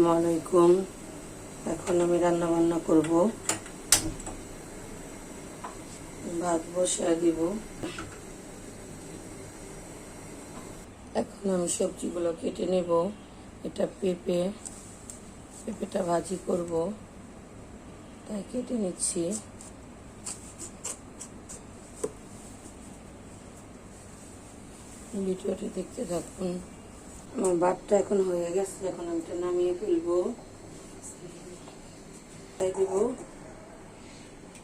আসসালামু আলাইকুম। এখন আমি রান্না বান্না করব। ভাত বসিয়ে দিব। এখন আমি সবজিগুলো কেটে নেব। এটা পেঁপেটা ভাজি করব, তাই কেটে নিচ্ছি। ভিডিওটি দেখতে থাকুন। আমার ভাতটা এখন হয়ে গেছে, এখন আমি এটা নামিয়ে ফেলবো। তাই দিব,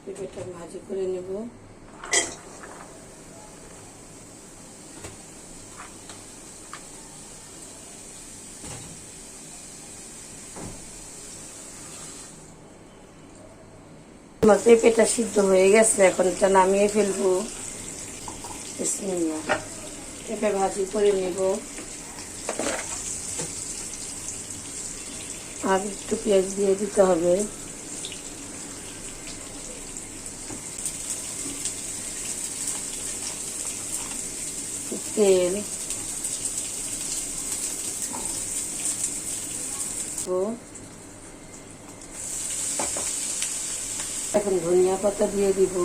পেঁপেটা ভাজি করে নেব। আমার পেঁপেটা সিদ্ধ হয়ে গেছে, এখন এটা নামিয়ে ফেলবো। বিসমিল্লাহ। পেঁপে ভাজি করে নেব। আর একটু পেঁয়াজ দিয়ে দিতে হবে। তেল এখন ধনিয়া পাতা দিয়ে দিব।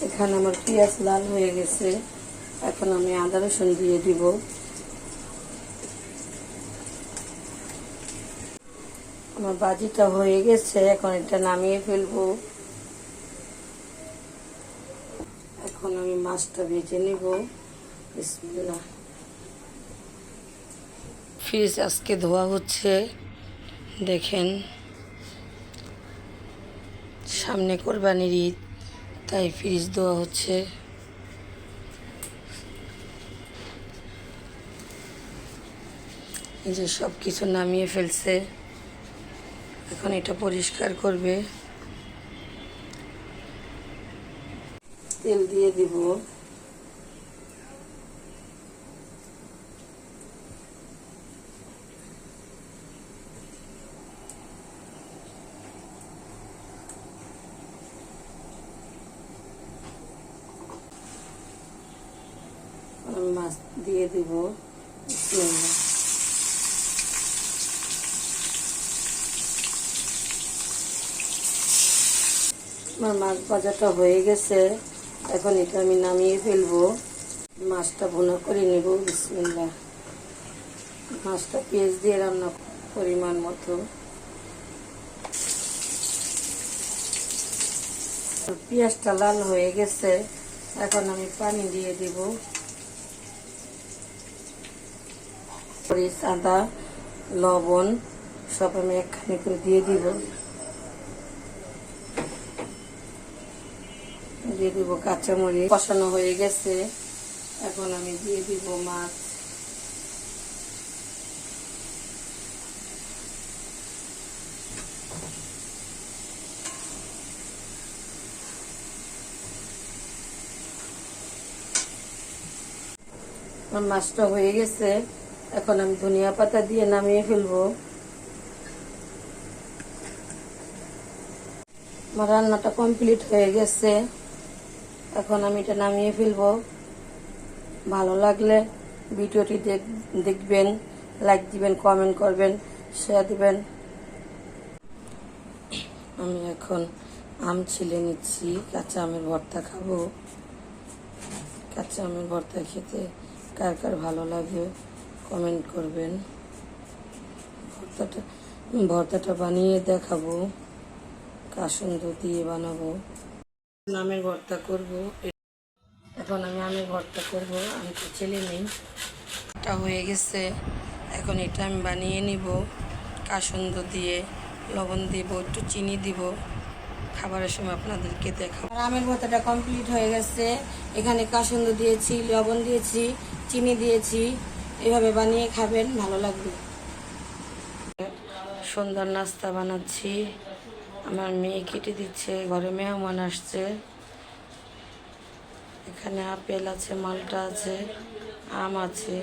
এখানে আমার পেঁয়াজ লাল হয়ে গেছে, এখন আমি আদা রসুন দিয়ে দিব। আমার ভাজিটা হয়ে গেছে, এখন এটা নামিয়ে ফেলবো। এখন আমি মাছটা ভেজে নিব। বিসমিল্লাহ। ফ্রিজ আজকে ধোয়া হচ্ছে, দেখেন সামনে কোরবানির ঈদ, তাই ফ্রিজ ধোয়া হচ্ছে। এই যে সব কিছু নামিয়ে ফেলছে, এখন এটা পরিষ্কার করবে। তেল দিয়ে দিব। মাছ দিয়ে দিব। আমার মাছ ভাজাটা হয়ে গেছে, এখন এটা আমি নামিয়ে ফেলবো। মাছটা ভুনা করে নেব। বিসমিল্লাহ। মাছটা পেঁয়াজ দিয়ে রান্না পরিমাণ মতো। পেঁয়াজটা লাল হয়ে গেছে, এখন আমি পানি দিয়ে দিব। মরিচ, আদা, লবণ সব আমি একখানি করে দিয়ে দিব। দিয়ে দিব কাঁচামরিচ। কষানো হয়ে গেছে, এখন আমি দিয়ে দিব মাছ। আমার মাছটা হয়ে গেছে, এখন আমি ধনিয়া পাতা দিয়ে নামিয়ে ফেলবো। আমার রান্নাটা কমপ্লিট হয়ে গেছে, এখন আমি এটা নামিয়ে ফেলবো। ভালো লাগলে ভিডিওটি দেখবেন, লাইক দিবেন, কমেন্ট করবেন, শেয়ার দিবেন। আমি এখন আম ছিলে নিচ্ছি, কাঁচা আমের ভর্তা খাবো। কাঁচা আমের ভর্তা খেতে কার কার ভালো লাগে কমেন্ট করবেন। ভর্তাটা বানিয়ে দেখাবো, কাসুন্দ দিয়ে বানাবো। আমের ভর্তা করব। এখন আমি আমের ভর্তা করব। আমি তো ছেলে নেই, এটা হয়ে গেছে, এখন এটা আমি বানিয়ে নিব। কাসুন্দ দিয়ে, লবণ দিব, একটু চিনি দিব। খাবারের সময় আপনাদেরকে দেখাবো। আমের ভর্তাটা কমপ্লিট হয়ে গেছে, এখানে কাসুন্দ দিয়েছি, লবণ দিয়েছি, চিনি দিয়েছি। এভাবে বানিয়ে খাবেন, ভালো লাগবে। সন্ধ্যার নাস্তা বানাচ্ছি, আমার মেয়ে কেটে দিচ্ছে, ঘরে মেহমান আসছে। এখানে আপেল আছে, মালটা আছে, আম আছে।